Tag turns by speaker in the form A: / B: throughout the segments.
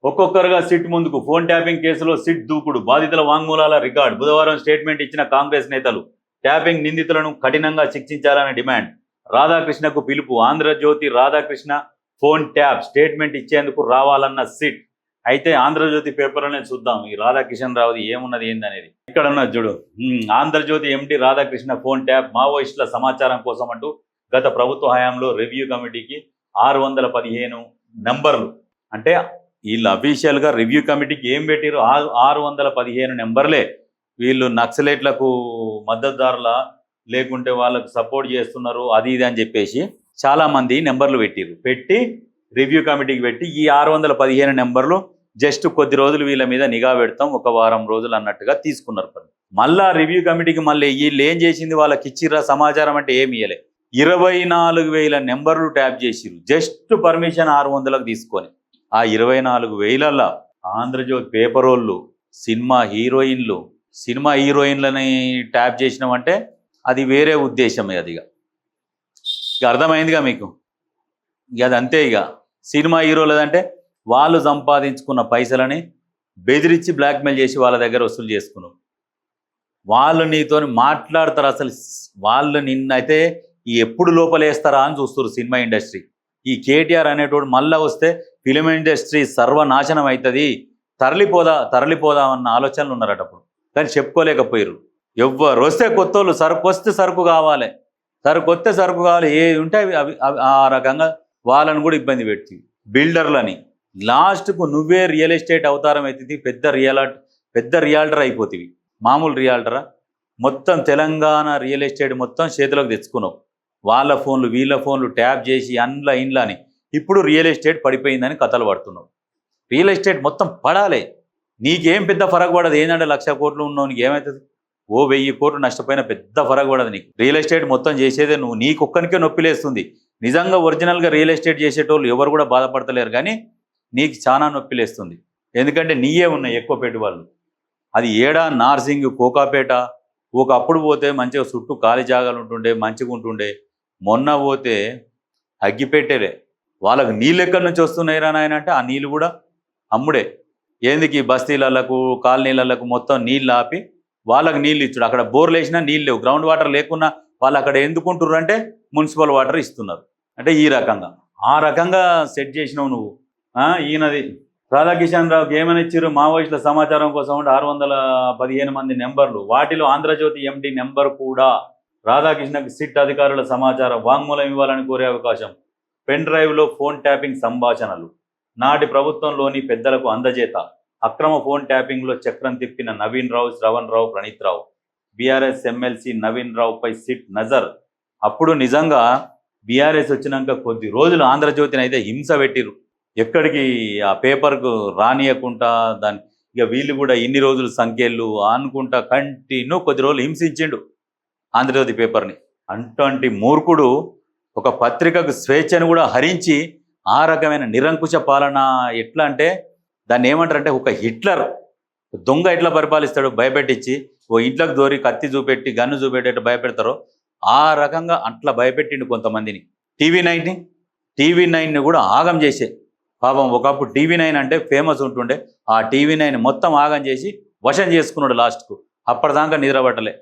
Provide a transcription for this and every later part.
A: ఒక్కొక్కరుగా సిట్ ముందుకు. Phone tapping కేసులో సిట్ దూకుడు, బాధితుల వాంగ్మూలాల రికార్డ్. బుధవారం స్టేట్మెంట్ ఇచ్చిన కాంగ్రెస్ నేతలు. ట్యాపింగ్ నిందితులను కఠినంగా శిక్షించాలని డిమాండ్. రాధాకృష్ణకు పిలుపు. Andhra Jyothi Radhakrishna phone tap statement ఇచ్చేందుకు రావాలన్న సిట్. అయితే ఆంధ్రజ్యోతి పేపర్లోనే చూద్దాం ఈ రాధాకిషన్ రావుది ఏమున్నది ఏందనేది. ఇక్కడ ఉన్నది చూడు. ఆంధ్రజ్యోతి ఎండి రాధాకృష్ణ ఫోన్ ట్యాప్ మావోయిస్టుల సమాచారం కోసం అంటూ గత ప్రభుత్వ హయాంలో రివ్యూ కమిటీకి 615 నెంబర్లు, అంటే వీళ్ళు అఫీషియల్గా రివ్యూ కమిటీకి ఏం పెట్టారు? 615 నెంబర్లే. వీళ్ళు నక్సలైట్లకు మద్దతుదారుల లేకుంటే వాళ్ళకు సపోర్ట్ చేస్తున్నారు అది ఇది అని చెప్పేసి చాలామంది నెంబర్లు పెట్టి రివ్యూ కమిటీకి పెట్టి ఈ 615 నెంబర్లు జస్ట్ కొద్ది రోజులు వీళ్ళ మీద నిఘా పెడతాం, ఒక వారం రోజులు అన్నట్టుగా తీసుకున్నారు. మళ్ళా రివ్యూ కమిటీకి మళ్ళీ వీళ్ళు ఏం చేసింది? వాళ్ళకి ఇచ్చిర్రా సమాచారం అంటే ఏమి ఇవ్వలే. 24,000 నెంబర్లు ట్యాప్ చేసిరు జస్ట్ పర్మిషన్ 600లకు తీసుకొని. ఆ 24,000ల ఆంధ్రజ్యోతి పేపర్ వాళ్ళు సినిమా హీరోయిన్లని ట్యాప్ చేసినామంటే అది వేరే ఉద్దేశమే. అది ఇక అర్థమైందిగా మీకు. ఇక అది అంతే. ఇక సినిమా హీరోలదంటే వాళ్ళు సంపాదించుకున్న పైసలని బెదిరించి బ్లాక్మెయిల్ చేసి వాళ్ళ దగ్గర వసూలు చేసుకున్నాం. వాళ్ళు నీతో మాట్లాడతారు. అసలు వాళ్ళు నిన్నైతే ఎప్పుడు లోపలేస్తారా అని చూస్తారు సినిమా ఇండస్ట్రీ. ఈ కేటీఆర్ అనేటోడు మళ్ళా వస్తే ఫిలిం ఇండస్ట్రీ సర్వనాశనం అవుతుంది, తరలిపోదామన్న ఆలోచనలు ఉన్నారట అప్పుడు. కానీ చెప్పుకోలేకపోయారు. ఎవ్వరు వస్తే కొత్త వాళ్ళు సరుకు వస్తే సరుకు కావాలి, ఏది ఉంటే అవి ఆ రకంగా వాళ్ళని కూడా ఇబ్బంది పెట్టి బిల్డర్లని. లాస్ట్కు నువ్వే రియల్ ఎస్టేట్ అవతారం అవుతుంది, పెద్ద రియాల్టర్ అయిపోతుంది. మామూలు రియాల్టరా? మొత్తం తెలంగాణ రియల్ ఎస్టేట్ మొత్తం చేతిలోకి తెచ్చుకున్నావు. వాళ్ళ ఫోన్లు వీళ్ళ ఫోన్లు ట్యాప్ చేసి ఇండ్ల అని. ఇప్పుడు రియల్ ఎస్టేట్ పడిపోయిందని కథలు పడుతున్నావు. రియల్ ఎస్టేట్ మొత్తం పడాలి, నీకేం పెద్ద ఫరక్ పడదు. ఏంటంటే 1,00,000 కోట్లు ఉన్నావు, నీకు ఏమవుతుంది? 1000 కోట్లు నష్టపోయినా పెద్ద ఫరక్ పడదు నీకు. రియల్ ఎస్టేట్ మొత్తం చేసేదే నువ్వు. నీకొక్కనికే నొప్పిలేస్తుంది. నిజంగా ఒరిజినల్గా రియల్ ఎస్టేట్ చేసేటోళ్ళు ఎవరు కూడా బాధపడతలేరు, కానీ నీకు చాలా నొప్పిలేస్తుంది. ఎందుకంటే నీయే ఉన్నాయి ఎక్కువ పెట్టుబడులు. అది ఏడా నార్సింగ్, కోకాపేట. ఒకప్పుడు పోతే మంచిగా చుట్టూ ఖాళీ జాగాలు ఉంటుండే, మంచిగా ఉంటుండే. మొన్న పోతే అగ్గిపెట్టేలే. వాళ్ళకు నీళ్ళు ఎక్కడి నుంచి వస్తున్నాయిరా నాయన అంటే ఆ నీళ్ళు కూడా అమ్ముడే. ఏందుకు ఈ బస్తీలకు కాలనీలకు మొత్తం నీళ్ళు ఆపి వాళ్ళకి నీళ్ళు ఇచ్చుడు. అక్కడ బోర్లు వేసినా నీళ్ళు లేవు, గ్రౌండ్ వాటర్ లేకున్నా వాళ్ళు అక్కడ ఎందుకుంటుర్రు అంటే మున్సిపల్ వాటర్ ఇస్తున్నారు. అంటే ఈ రకంగా ఆ రకంగా సెట్ చేసినావు నువ్వు. ఈయనది రాధాకిషన్ రావుకి ఏమని ఇచ్చారు? మావోయిస్టుల సమాచారం కోసం 615 మంది నెంబర్లు. వాటిలో ఆంధ్రజ్యోతి ఎండి నెంబర్ కూడా. రాధాకృష్ణకి సిట్ అధికారుల సమాచారం, వాంగ్మూలం ఇవ్వాలని కోరే అవకాశం. పెన్ డ్రైవ్లో ఫోన్ ట్యాపింగ్ సంభాషణలు. నాటి ప్రభుత్వంలోని పెద్దలకు అందజేత. అక్రమ ఫోన్ ట్యాపింగ్లో చక్రం తిప్పిన నవీన్ రావు, శ్రవణ్ రావు, ప్రణీత్ రావు. బీఆర్ఎస్ ఎమ్మెల్సీ నవీన్ రావుపై సిట్ నజర్. అప్పుడు నిజంగా బీఆర్ఎస్ వచ్చినాక కొద్ది రోజులు ఆంధ్రజ్యోతిని అయితే హింస పెట్టిరు. ఎక్కడికి ఆ పేపర్కు రానియకుండా దాన్ని. ఇక వీళ్ళు కూడా ఇన్ని రోజులు సంఖ్యలు అనుకుంటా కంటిన్యూ కొద్ది రోజులు హింసించిండు ఆంధ్రజ్యోతి పేపర్ని. అటువంటి మూర్ఖుడు ఒక పత్రికకు స్వేచ్ఛను కూడా హరించి ఆ రకమైన నిరంకుశ పాలన. ఎట్లా అంటే దాన్ని ఏమంటారంటే ఒక హిట్లర్ దొంగ ఎట్లా పరిపాలిస్తాడు, భయపెట్టించి ఓ ఇంట్లోకి దూరి కత్తి చూపెట్టి గన్ను చూపెట్టేట్టు భయపెడతారో ఆ రకంగా అట్లా భయపెట్టిండు కొంతమందిని. టీవీ నైన్ని కూడా ఆగం చేసే పాపం. ఒకప్పుడు టీవీ9 అంటే ఫేమస్ ఉంటుండే. ఆ టీవీ9 మొత్తం ఆగం చేసి వశం చేసుకున్నాడు లాస్ట్కు. అప్పటిదాకా నిద్రపట్టలే.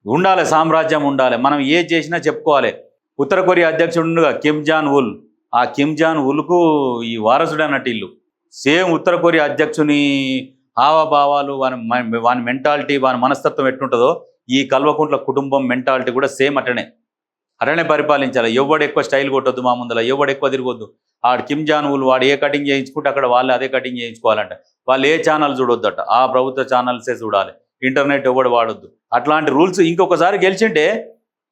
A: ఉండాలి, సామ్రాజ్యం ఉండాలి, మనం ఏది చేసినా చెప్పుకోవాలి. ఉత్తర కొరియా అధ్యక్షుడుగా కిమ్ జాన్ ఉల్. ఆ కిమ్ జాన్ ఉల్కు ఈ వారసుడు అన్నట్టు ఇల్లు. సేమ్ ఉత్తర కొరియా అధ్యక్షుని హావభావాలు, వాని మెంటాలిటీ, వాని మనస్తత్వం ఎట్లుంటుందో ఈ కల్వకుంట్ల కుటుంబం మెంటాలిటీ కూడా సేమ్ అటనే పరిపాలించాలి. ఎవడు ఎక్కువ స్టైల్ కొట్టొద్దు మా ముందర, ఎవడు ఎక్కువ తిరగొద్దు. ఆడు కిమ్ జాన్ ఉల్ వాడు ఏ కటింగ్ చేయించుకుంటే అక్కడ వాళ్ళు అదే కటింగ్ చేయించుకోవాలంట. వాళ్ళు ఏ ఛానల్ చూడొద్దట, ఆ ప్రభుత్వ ఛానల్సే చూడాలి. ఇంటర్నెట్ ఎవడు వాడొద్దు. అట్లాంటి రూల్స్ ఇంకొకసారి గెలిచింటే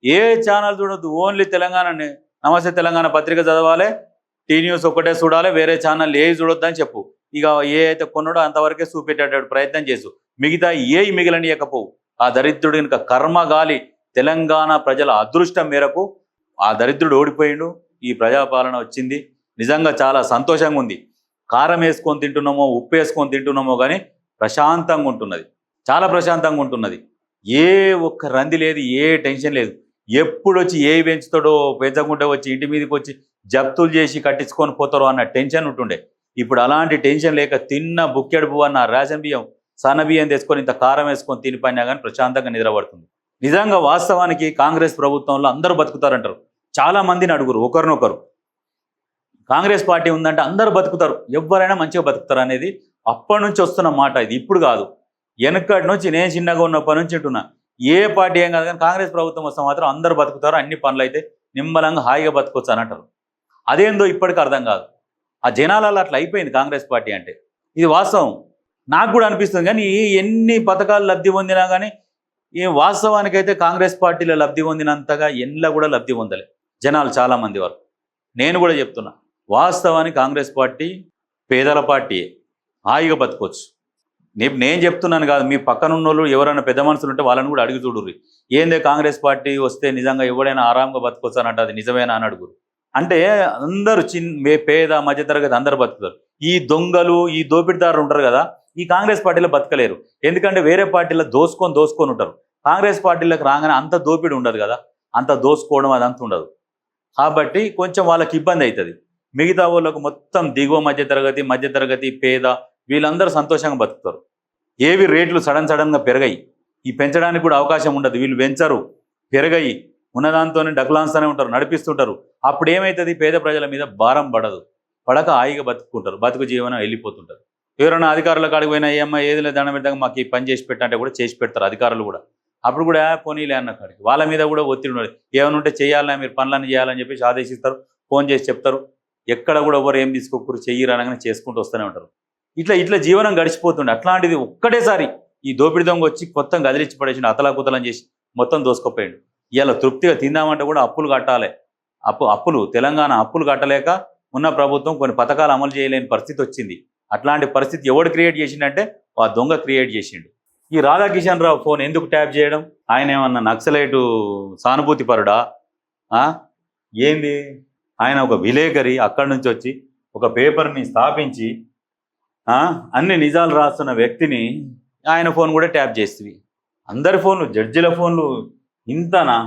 A: ఏ ఛానల్ చూడొద్దు, ఓన్లీ తెలంగాణ నమస్తే తెలంగాణ పత్రిక చదవాలి, టీ న్యూస్ ఒక్కటే చూడాలి, వేరే ఛానల్ ఏ చూడొద్దు అని చెప్పు. ఇక ఏ అయితే కొన్నాడో అంతవరకే చూపెట్టేటట్టు ప్రయత్నం చేసు. మిగతా ఏ మిగిలనియకపోవు. ఆ దరిద్రుడు కనుక కర్మగాలి తెలంగాణ ప్రజల అదృష్టం మేరకు ఆ దరిద్రుడు ఓడిపోయిండు. ఈ ప్రజాపాలన వచ్చింది. నిజంగా చాలా సంతోషంగా ఉంది. కారం వేసుకొని తింటున్నామో, ఉప్పు వేసుకొని తింటున్నామో కానీ ప్రశాంతంగా ఉంటున్నది, చాలా ప్రశాంతంగా ఉంటున్నది. ఏ ఒక్క రంది లేదు, ఏ టెన్షన్ లేదు. ఎప్పుడు వచ్చి ఏ పెంచుతాడో, పెంచకుంటే వచ్చి ఇంటి మీదకి వచ్చి జప్తులు చేసి కట్టించుకొని పోతారో అన్న టెన్షన్ ఉంటుండే. ఇప్పుడు అలాంటి టెన్షన్ లేక తిన్న బుక్కెడు పువ్వు అన్న రేషన్ బియ్యం సన్న బియ్యం తెచ్చుకొని ఇంత కారం వేసుకొని తినిపోయినా కానీ ప్రశాంతంగా నిద్రపడుతుంది. నిజంగా వాస్తవానికి కాంగ్రెస్ ప్రభుత్వంలో అందరూ బతుకుతారంటారు. చాలా మందిని అడుగురు ఒకరినొకరు. కాంగ్రెస్ పార్టీ ఉందంటే అందరూ బతుకుతారు, ఎవరైనా మంచిగా బతుకుతారు అనేది అప్పటి నుంచి వస్తున్న మాట. ఇది ఇప్పుడు కాదు, వెనకటి నుంచి నేను చిన్నగా ఉన్నప్పటి నుంచి ఉంటున్నా. ఏ పార్టీ ఏం కాదు కానీ కాంగ్రెస్ ప్రభుత్వం వస్తే మాత్రం అందరూ బతుకుతారు, అన్ని పనులు అయితే నిమ్మలంగా హాయిగా బతుకొచ్చు అని అంటారు. అదేందో ఇప్పటికీ అర్థం కాదు. ఆ జనాలలో అట్లా అయిపోయింది కాంగ్రెస్ పార్టీ అంటే. ఇది వాస్తవం, నాకు కూడా అనిపిస్తుంది. కానీ ఎన్ని పథకాలు లబ్ధి పొందినా కానీ ఈ వాస్తవానికైతే కాంగ్రెస్ పార్టీలో లబ్ధి పొందినంతగా ఎన్లా కూడా లబ్ధి పొందలే జనాలు చాలామంది వరకు. నేను కూడా చెప్తున్నా, వాస్తవానికి కాంగ్రెస్ పార్టీ పేదల పార్టీ, హాయిగా బతుకోవచ్చు. నేను చెప్తున్నాను కాదు, మీ పక్కనున్న వాళ్ళు ఎవరైనా పెద్ద మనుషులు ఉంటే వాళ్ళని కూడా అడిగి చూడుర్రి. ఏందే కాంగ్రెస్ పార్టీ వస్తే నిజంగా ఎవడైనా ఆరాంగా బతుకోవచ్చు అని అంటే అది నిజమేనా అని అడుగురు. అంటే అందరూ పేద మధ్యతరగతి అందరు బతుకుతారు. ఈ దొంగలు ఈ దోపిడిదారులు ఉంటారు కదా, ఈ కాంగ్రెస్ పార్టీలో బతకలేరు. ఎందుకంటే వేరే పార్టీలో దోసుకొని ఉంటారు. కాంగ్రెస్ పార్టీలకు రాగానే అంత దోపిడి ఉండదు కదా, అంత దోసుకోవడం అదంతా ఉండదు. కాబట్టి కొంచెం వాళ్ళకి ఇబ్బంది అవుతుంది. మిగతా వాళ్ళకు మొత్తం దిగువ మధ్యతరగతి పేద వీళ్ళందరూ సంతోషంగా బతుకుతారు. ఏవి రేట్లు సడన్గా పెరగాయి, ఈ పెంచడానికి కూడా అవకాశం ఉండదు. వీళ్ళు పెంచరు, పెరగాయి, ఉన్నదాంతోనే డకులాన్స్తూనే ఉంటారు, నడిపిస్తుంటారు. అప్పుడు ఏమవుతుంది, పేద ప్రజల మీద భారం పడక హాయిగా బతుకుంటారు, బతుకు జీవనం వెళ్ళిపోతుంటారు. ఎవరైనా అధికారుల కాడికి పోయినా ఏమన్నా ఏదిలే దండం పెట్టాక మాకు ఈ పని చేసి పెట్టంటే కూడా చేసి పెడతారు అధికారులు కూడా. అప్పుడు కూడా పోనీలే అన్న కాడికి వాళ్ళ మీద కూడా ఒత్తిడి ఉండదు. ఏమైనా ఉంటే చేయాలని, మీరు పనులను చేయాలని చెప్పేసి ఆదేశిస్తారు, ఫోన్ చేసి చెప్తారు. ఎక్కడ కూడా ఎవరు ఏం తీసుకోకూడదు, చెయ్యరనగానే చేసుకుంటూ వస్తూనే ఉంటారు. ఇట్లా జీవనం గడిచిపోతుండే. అట్లాంటిది ఒక్కటేసారి ఈ దోపిడి దొంగ వచ్చి మొత్తం గదిలిచ్చి పడేసి అతలాకుతలం చేసి మొత్తం దోసుకుపోయాడు. ఇవాళ తృప్తిగా తిందామంటే కూడా అప్పులు కట్టాలి. అప్పులు తెలంగాణ అప్పులు కట్టలేక ఉన్న ప్రభుత్వం కొన్ని పథకాలు అమలు చేయలేని పరిస్థితి వచ్చింది. అట్లాంటి పరిస్థితి ఎవడు క్రియేట్ చేసిండంటే ఆ దొంగ క్రియేట్ చేసిండు. ఈ రాధాకిషన్ రావు ఫోన్ ఎందుకు ట్యాప్ చేయడం? ఆయన ఏమన్నా నక్సలైటు సానుభూతి పరుడా? ఏంది? ఆయన ఒక విలేకరి, అక్కడి నుంచి వచ్చి ఒక పేపర్ని స్థాపించి అన్ని నిజాలు రాస్తున్న వ్యక్తిని ఆయన ఫోన్ కూడా ట్యాప్ చేస్తుంది. అందరి ఫోన్లు, జడ్జిల ఫోన్లు ఇంతనా?